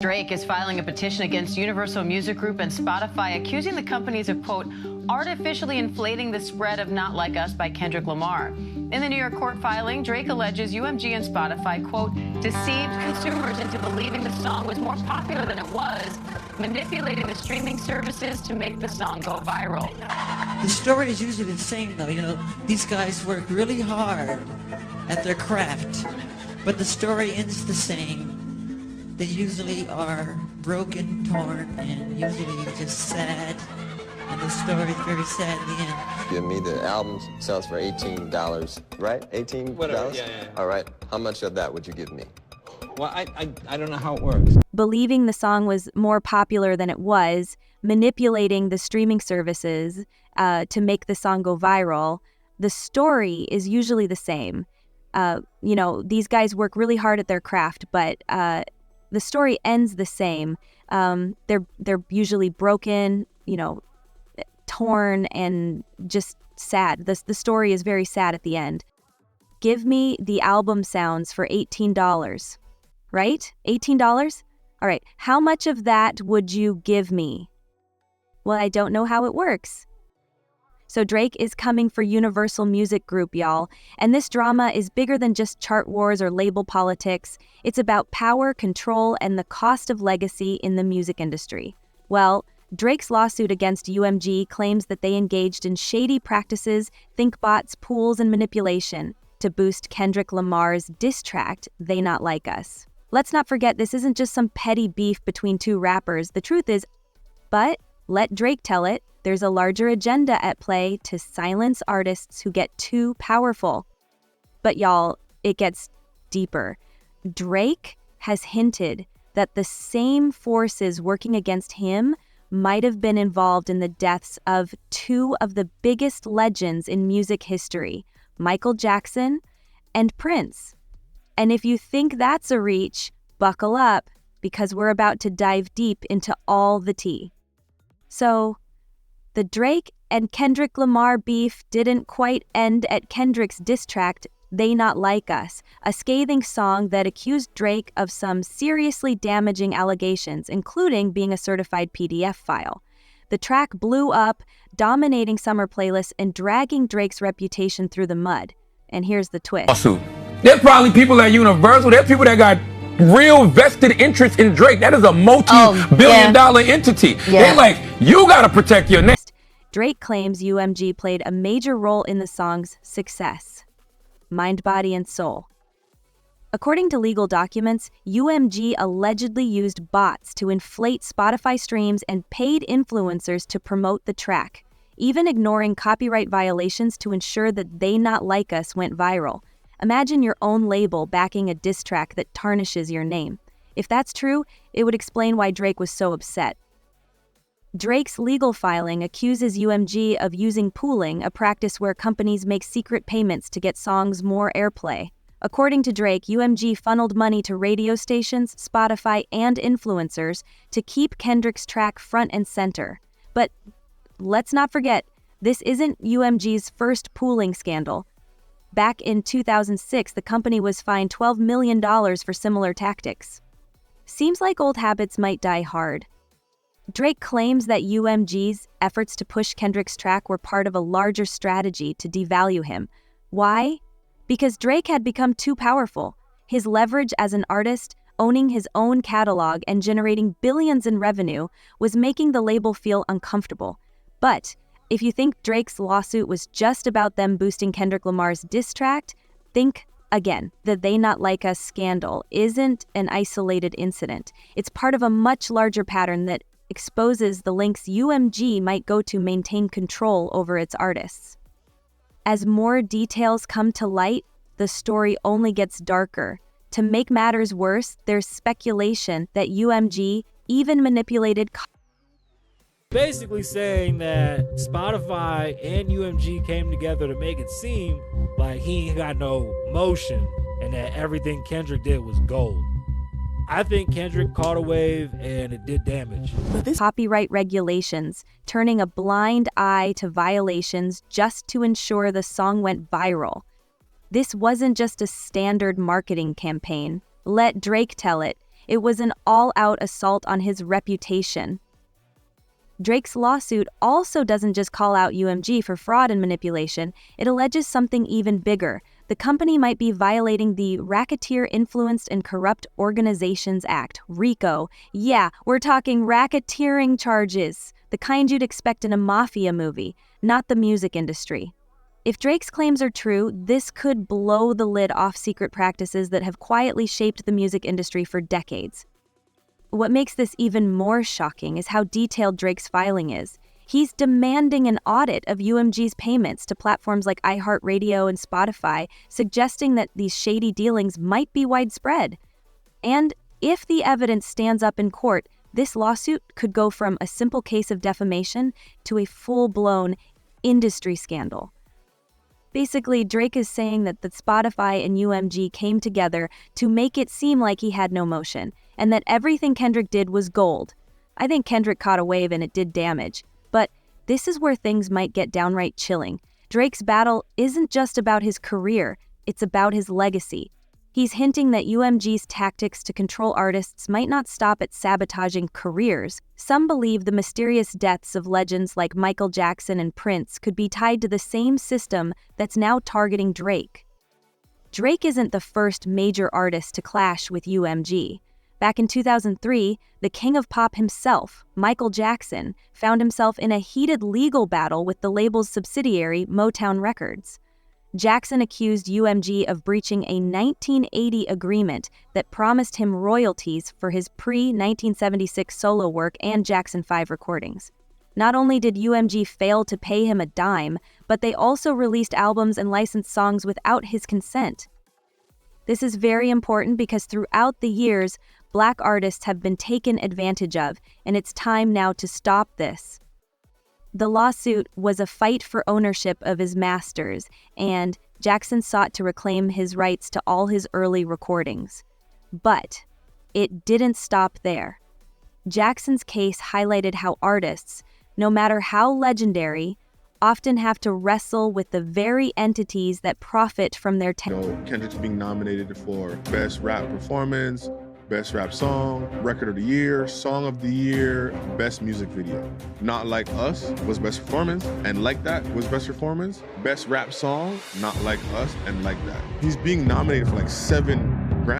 Drake is filing a petition against Universal Music Group and Spotify, accusing the companies of, quote, artificially inflating the spread of Not Like Us by Kendrick Lamar. In the New York court filing, Drake alleges UMG and Spotify, quote, deceived consumers into believing the song was more popular than it was, manipulating the streaming services to make the song go viral. The story is usually the same, though. You know, these guys work really hard at their craft, but the story ends the same. They usually are broken, torn, and usually just sad. And the story is very sad in the end. Give me the album sells for $18, right? $18? Whatever, yeah. All right. How much of that would you give me? Well, I don't know how it works. Believing the song was more popular than it was, manipulating the streaming services to make the song go viral. The story is usually the same. These guys work really hard at their craft, but the story ends the same. They're usually broken, torn, and just sad. The story is very sad at the end. Give me the album sounds for $18, right? $18? All right, how much of that would you give me? Well, I don't know how it works. So Drake is coming for Universal Music Group, y'all. And this drama is bigger than just chart wars or label politics. It's about power, control, and the cost of legacy in the music industry. Well, Drake's lawsuit against UMG claims that they engaged in shady practices, think bots, pools, and manipulation to boost Kendrick Lamar's diss track, They Not Like Us. Let's not forget, this isn't just some petty beef between two rappers. The truth is, but let Drake tell it, there's a larger agenda at play to silence artists who get too powerful. But y'all, it gets deeper. Drake has hinted that the same forces working against him might have been involved in the deaths of two of the biggest legends in music history, Michael Jackson and Prince. And if you think that's a reach, buckle up, because we're about to dive deep into all the tea. So, the Drake and Kendrick Lamar beef didn't quite end at Kendrick's diss track, They Not Like Us, a scathing song that accused Drake of some seriously damaging allegations, including being a certified PDF file. The track blew up, dominating summer playlists and dragging Drake's reputation through the mud. And here's the twist. Lawsuit. There's probably people at Universal, there's people that got real vested interest in Drake. That is a multi-billion-dollar entity. They're like, you gotta protect your name. Drake claims UMG played a major role in the song's success. Mind, body, and soul. According to legal documents, UMG allegedly used bots to inflate Spotify streams and paid influencers to promote the track, even ignoring copyright violations to ensure that They Not Like Us went viral. Imagine your own label backing a diss track that tarnishes your name. If that's true, it would explain why Drake was so upset. Drake's legal filing accuses UMG of using pooling, a practice where companies make secret payments to get songs more airplay. According to Drake, UMG funneled money to radio stations, Spotify, and influencers to keep Kendrick's track front and center. But let's not forget, this isn't UMG's first pooling scandal. Back in 2006, the company was fined $12 million for similar tactics. Seems like old habits might die hard. Drake claims that UMG's efforts to push Kendrick's track were part of a larger strategy to devalue him. Why? Because Drake had become too powerful. His leverage as an artist, owning his own catalog and generating billions in revenue, was making the label feel uncomfortable. But if you think Drake's lawsuit was just about them boosting Kendrick Lamar's diss track, think again. The They Not Like Us scandal isn't an isolated incident. It's part of a much larger pattern that exposes the lengths UMG might go to maintain control over its artists. As more details come to light, the story only gets darker. To make matters worse, there's speculation that UMG even manipulated basically saying that Spotify and UMG came together to make it seem like he ain't got no motion and that everything Kendrick did was gold. I think Kendrick caught a wave and it did damage. Copyright regulations, turning a blind eye to violations just to ensure the song went viral. This wasn't just a standard marketing campaign. Let Drake tell it. It was an all-out assault on his reputation. Drake's lawsuit also doesn't just call out UMG for fraud and manipulation, it alleges something even bigger. The company might be violating the Racketeer Influenced and Corrupt Organizations Act, RICO. Yeah, we're talking racketeering charges, the kind you'd expect in a mafia movie, not the music industry. If Drake's claims are true, this could blow the lid off secret practices that have quietly shaped the music industry for decades. What makes this even more shocking is how detailed Drake's filing is. He's demanding an audit of UMG's payments to platforms like iHeartRadio and Spotify, suggesting that these shady dealings might be widespread. And if the evidence stands up in court, this lawsuit could go from a simple case of defamation to a full-blown industry scandal. Basically, Drake is saying that Spotify and UMG came together to make it seem like he had no motion, and that everything Kendrick did was gold. I think Kendrick caught a wave and it did damage. But this is where things might get downright chilling. Drake's battle isn't just about his career, it's about his legacy. He's hinting that UMG's tactics to control artists might not stop at sabotaging careers. Some believe the mysterious deaths of legends like Michael Jackson and Prince could be tied to the same system that's now targeting Drake. Drake isn't the first major artist to clash with UMG. Back in 2003, the king of pop himself, Michael Jackson, found himself in a heated legal battle with the label's subsidiary, Motown Records. Jackson accused UMG of breaching a 1980 agreement that promised him royalties for his pre-1976 solo work and Jackson 5 recordings. Not only did UMG fail to pay him a dime, but they also released albums and licensed songs without his consent. This is very important because throughout the years, Black artists have been taken advantage of, and it's time now to stop this. The lawsuit was a fight for ownership of his masters, and Jackson sought to reclaim his rights to all his early recordings. But it didn't stop there. Jackson's case highlighted how artists, no matter how legendary, often have to wrestle with the very entities that profit from their Kendrick's being nominated for Best Rap Performance, Best Rap Song, Record of the Year, Song of the Year, Best Music Video. Not Like Us was Best Performance, and Like That was Best Performance. Best Rap Song, Not Like Us, and Like That. He's being nominated for like 7